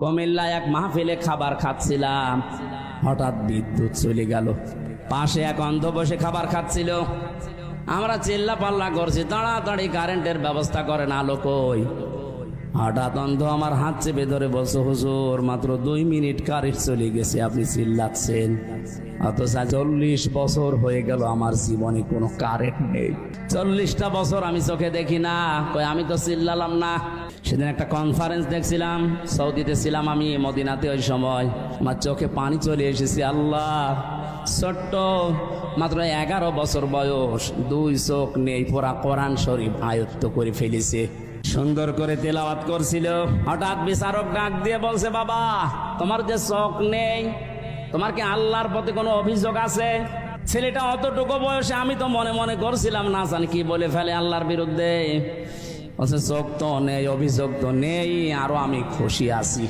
কুমিল্লায় এক মাহফিলে খাবার খাচ্ছিলাম, হঠাৎ বিদ্যুৎ চলে গেল। পাশে এক অন্ধ বসে খাবার খাচ্ছিল। আমরা চিল্লা পাল্লা করছি, তাড়াতাড়ি কারেন্টের ব্যবস্থা করেন, আলো কই। হঠাৎ অন্ধ আমার হাত চেপে ধরে বলছে, হুজুর মাত্র 2 মিনিট কারেন্ট চলে গেছে, আপনি চিল্লাচ্ছেন। অথচ 40 বছর হয়ে গেল আমার জীবনে কোনো কারেন্ট নেই। 40টা বছর আমি চোখে দেখি না। কই আমি তো চিল্লালাম না। সেদিন একটা কনফারেন্স দেখছিলাম, সৌদিতে ছিলাম আমি, মদিনাতে। ওই সময় আমার চোখে পানি চলে এসেছে। আল্লাহ, ছোট্ট মাত্র 11 বছর বয়স, 2 চোখ নেই, পুরা কোরআন শরীফ আয়ত্ত করে ফেলেছে। সুন্দর করে তেলাওয়াত করছিল। হঠাৎ বিচারক ডাক দিয়ে বলছে, বাবা তোমার যে চোখ নেই, তোমার কি আল্লাহর প্রতি কোনো অভিযোগ আছে? ছেলেটা অতটুকু বয়সে, আমি তো মনে মনে করছিলাম না জানি কি বলে ফেলে আল্লাহর বিরুদ্ধে। বলছে চোখ তো নেই, অভিযোগ তো নেই, আরো আমি খুশি আছি।